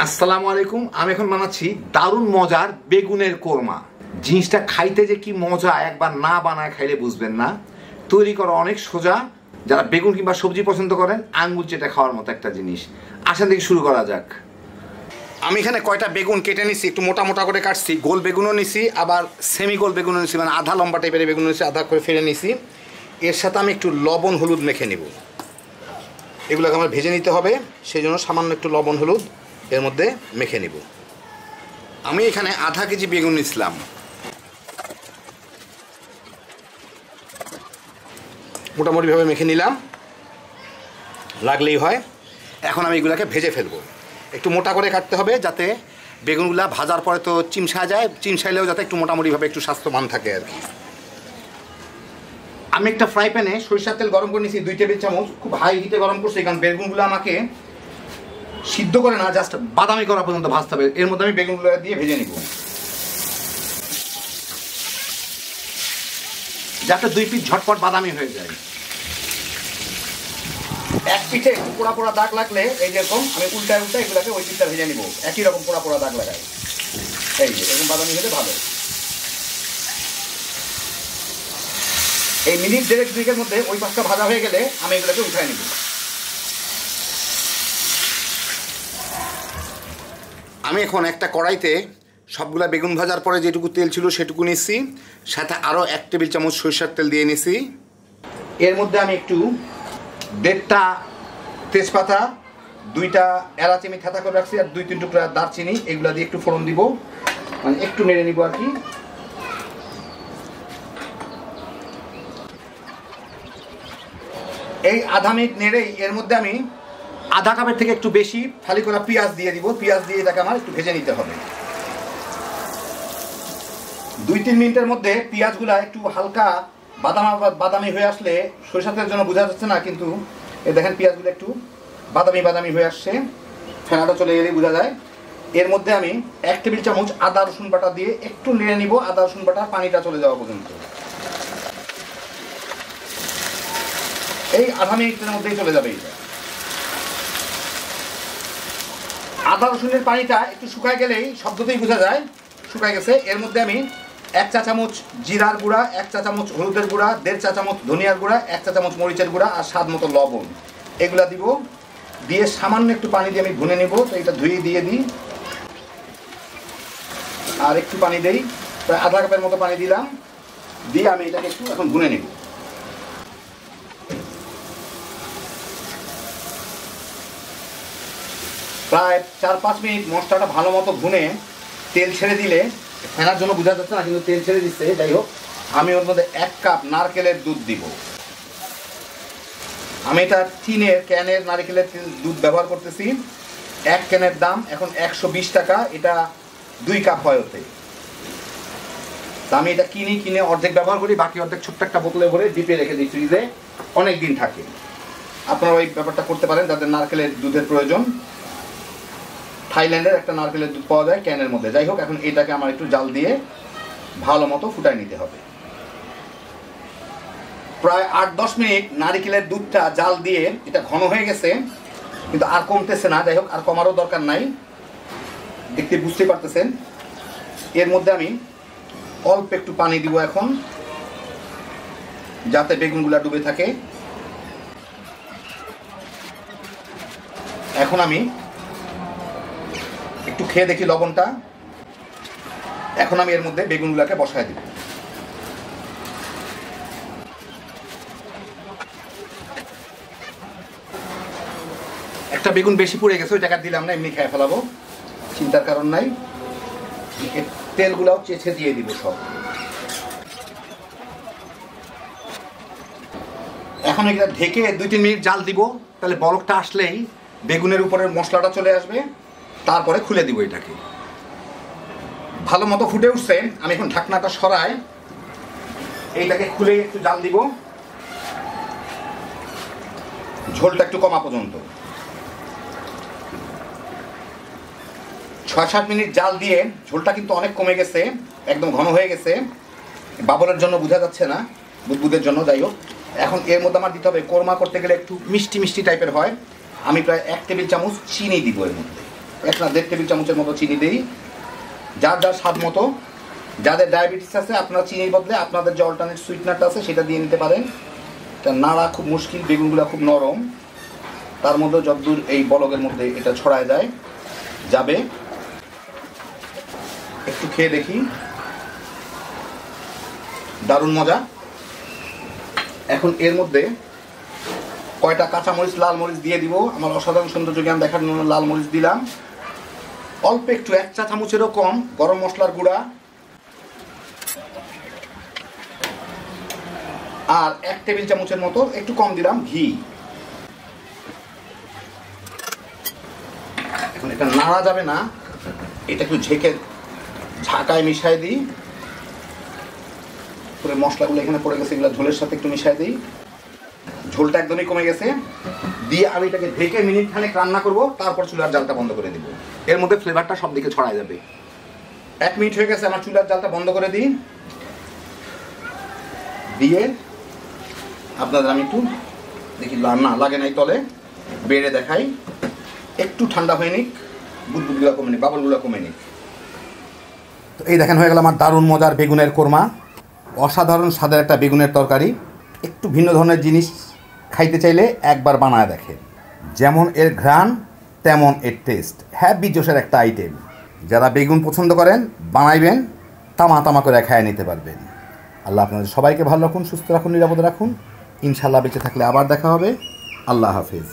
আসসালামু আলাইকুম। আমি এখন বানাচ্ছি দারুণ মজার বেগুনের কোরমা। জিনিসটা খাইতে যে কি মজা, একবার না বানায় খাইলে বুঝবেন না। তৈরি করা অনেক সোজা। যারা বেগুন কিংবা সবজি পছন্দ করেন, আঙ্গুল চেটে খাওয়ার মতো একটা জিনিস। আসেন দেখি শুরু করা যাক। আমি এখানে কয়টা বেগুন কেটে নিছি, একটু মোটা মোটা করে কাটছি। গোল বেগুনও নিছি, আবার সেমি গোল বেগুনও নিছি, মানে আধা লম্বা টাইপের বেগুন নিছি, আধা করে ফেলে নিছি। এর সাথে আমি একটু লবণ হলুদ মেখে নিব। এগুলোকে আমার ভেজে নিতে হবে, সেই জন্য সামান্য একটু লবণ হলুদ এর মধ্যে মেখে নিব। আমি এখানে আধা কেজি বেগুন নিছিলাম। মোটামুটিভাবে মেখে নিলাম, লাগলেই হয়। এখন আমি এগুলোকে ভেজে ফেলবো। একটু মোটা করে কাটতে হবে, যাতে বেগুনগুলা ভাজার পরে তো চিমসা যায়, চিমসাইলেও যাতে একটু মোটামুটিভাবে একটু স্বাস্থ্যবান থাকে আর কি। আমি একটা ফ্রাই প্যানে সরিষার তেল গরম করে নিয়েছি 2 টেবিল চামচ। খুব হাই হিটে গরম করছি, কারণ বেগুনগুলো আমাকে সিদ্ধ করে না, জাস্ট বাদামি করা পর্যন্ত ভাজতে হবে। এর মধ্যে আমি বেগুনগুলো দিয়ে ভেজে নিব, যাতে 2 পিঠ ঝটপট বাদামি হয়ে যায়। এক পিঠে পোড়া পোড়া দাগ লাগলে এই যেরকম আমি উল্টায় এগুলোকে ওই পিঠটা ভেজে নিব। একই রকম পোড়া পোড়া দাগ লাগাই, এই যে এরকম বাদামি হলে ভালো। এই মিনিট 1.5-2 মধ্যে ওই পাশটা ভাজা হয়ে গেলে আমি এগুলোকে উঠায় নিব। আমি এখন একটা কড়াইতে সবগুলা বেগুন ভাজার পরে যেটুকু তেল ছিল সেটুকু নিচ্ছি, সাথে আরও 1 টেবিল চামচ সরিষার তেল দিয়ে নিছি। এর মধ্যে আমি একটু 1.5টা তেজপাতা, 2টা এলাচ আমি থেঁতা করে রাখছি, আর 2-3 টুকরা দারচিনি, এগুলা দিয়ে একটু ফোড়ন দিব, মানে একটু নেড়ে নিব আর কি। এই আধা মিনিট নেড়েই এর মধ্যে আমি আধা কাপের থেকে একটু বেশি ফালি করা পেঁয়াজ দিয়ে দিব। পেঁয়াজ দিয়ে এটাকে আমার একটু ভেজে নিতে হবে। 2-3 মিনিটের মধ্যে পেঁয়াজগুলা একটু হালকা বাদামি হয়ে আসলে, সরিষার তেলের জন্য বোঝা যাচ্ছে না, কিন্তু এই দেখেন পেঁয়াজগুলো একটু বাদামি হয়ে আসছে, ফেনাটা চলে গেলেই বোঝা যায়। এর মধ্যে আমি 1 টেবিল চামচ আদা রসুন বাটা দিয়ে একটু নেড়ে নিব, আদা রসুন বাটার পানিটা চলে যাওয়া পর্যন্ত। এই আধা মিনিটের মধ্যেই চলে যাবে এটা। আদা রসুনের পানিটা একটু শুকায় গেলেই শব্দতেই বোঝা যায় শুকায় গেছে। এর মধ্যে আমি 1 চা চামচ জিরার গুঁড়া, 1 চা চামচ হলুদের গুঁড়া, 1.5 চা চামচ ধনিয়ার গুঁড়া, 1 চা চামচ মরিচের গুঁড়া আর স্বাদ মতো লবণ, এগুলা দিব। দিয়ে সামান্য একটু পানি দিয়ে আমি ভুনে নিব। তো এটা ধুয়ে দিয়ে দিই, আর একটু পানি দেই, প্রায় আধা কাপের মতো পানি দিলাম। দিয়ে আমি এটাকে একটু এখন ভুনে নিব। প্রায় 4-5 মিনিট মশলাটা ভালো মতো ভুনে তেল ছেড়ে দিলে, ফেনার জন্য বোঝা যাচ্ছে না কিন্তু তেল ছেড়ে দিচ্ছে। যাই হোক, আমি ওর মধ্যে 1 কাপ নারকেলের দুধ দিব। আমি এটা টিনের ক্যানের নারকেলের দুধ ব্যবহার করতেছি। 1 ক্যানের দাম এখন 120 টাকা, এটা 2 কাপ হয় ওতে। তা আমি এটা কিনে অর্ধেক ব্যবহার করি, বাকি অর্ধেক ছোট্ট একটা বোতলে ভরে ডিপে রেখে দিই ফ্রিজে, অনেক দিন থাকে। আপনারা ওই ব্যাপারটা করতে পারেন যাদের নারকেলের দুধের প্রয়োজন। থাইল্যান্ডের একটা নারকেলের দুধ পাওয়া যায় ক্যানের মধ্যে। যাই হোক, এখন এটাকে আমার একটু জাল দিয়ে ভালো মতো ফুটাই নিতে হবে। প্রায় 8-10 মিনিট নারকেলের দুধটা জাল দিয়ে এটা ঘন হয়ে গেছে, কিন্তু আর কমতেছে না। যাই হোক, আর কমারও দরকার নাই, দেখতে বুঝতে পারতেছেন। এর মধ্যে আমি অল্প একটু পানি দিব এখন, যাতে বেগুনগুলা ডুবে থাকে। এখন আমি একটু খেয়ে দেখি লবণটা। এখন আমি এর মধ্যে বেগুনগুলোকে বসায় দিব। একটা বেগুন বেশি পুড়ে গেছে, ওই টাকা দিলাম না, এমনি খেয়ে ফেলাবো, চিন্তার কারণ নাই। তেলগুলাও চেঁচে দিয়ে দিব সব। এখন এটা ঢেকে 2-3 মিনিট জাল দিব, তাহলে বলকটা আসলেই বেগুনের উপরের মশলাটা চলে আসবে। তারপরে খুলে দিব এটাকে। ভালো মতো ফুটে উঠছে, আমি এখন ঢাকনাটা সরাই, এইটাকে খুলে একটু জাল দিব, ঝোলটা একটু কমা পর্যন্ত। 6-7 মিনিট জাল দিয়ে ঝোলটা কিন্তু অনেক কমে গেছে, একদম ঘন হয়ে গেছে। বাবলের জন্য বোঝা যাচ্ছে না, বুদবুদের জন্য। যাই হোক, এখন এর মধ্যে আমার দিতে হবে, কোরমা করতে গেলে একটু মিষ্টি মিষ্টি টাইপের হয়। আমি প্রায় 1 টেবিল চামচ চিনি দিব এর মধ্যে। 1 না 1.5 টেবিল চামচের মতো চিনি দিই, যার যার স্বাদ মতো। যাদের ডায়াবেটিস আছে আপনারা চিনির বদলে আপনাদের যে অল্টারনেট সুইটনারটা আছে সেটা দিয়ে নিতে পারেন। এটা নাড়া খুব মুশকিল, বেগুনগুলো খুব নরম, তার মধ্যে যতদূর এই বলকের মধ্যে এটা ছড়ায় যাবে। একটু খেয়ে দেখি, দারুণ মজা। এখন এর মধ্যে কয়টা কাঁচামরিচ, লাল মরিচ দিয়ে দিব। আমার অসাধারণ সৌন্দর্য জ্ঞান দেখার জন্য লাল মরিচ দিলাম। অল্প একটু 1 চা চামচেরও কম গরম মশলার গুঁড়া, আর 1 টেবিল চামচের মতো একটু কম দিলাম ঘি। এখন এটা নাড়া যাবে না, এটা একটু ঝাঁকায় মিশাই দিই। পুরো মশলাগুলো এখানে পড়ে গেছে, এগুলো ঝোলের সাথে একটু মিশাই দিই। ঝোলটা একদমই কমে গেছে, দিয়ে আমি এটাকে ঢেকে মিনিট খানেক রান্না করব, তারপর চুলার জালটা বন্ধ করে দিব। এর মধ্যে ফ্লেভারটা সব দিকে ছড়ায় যাবে। 1 মিনিট হয়ে গেছে, আমার চুলার জালটা বন্ধ করে দিই। দিয়ে আপনাদের আমি একটু দেখি না লাগে নাই তলে, বেড়ে দেখাই। একটু ঠান্ডা হয়ে নিক, বুদবুদগুলো কমে নিক, বাবলগুলো কমে নিক। তো এই দেখেন হয়ে গেল আমার দারুণ মজার বেগুনের কোরমা। অসাধারণ স্বাদের একটা বেগুনের তরকারি। একটু ভিন্ন ধরনের জিনিস খাইতে চাইলে একবার বানায় দেখেন। যেমন এর ঘ্রাণ তেমন এর টেস্ট, হ্যাপি জোশের একটা আইটেম। যারা বেগুন পছন্দ করেন বানাইবেন, তামা করে খেয়ে নিতে পারবেন। আল্লাহ আপনাদের সবাইকে ভালো রাখুন, সুস্থ রাখুন, নিরাপদে রাখুন। ইনশাল্লাহ বেঁচে থাকলে আবার দেখা হবে। আল্লাহ হাফেজ।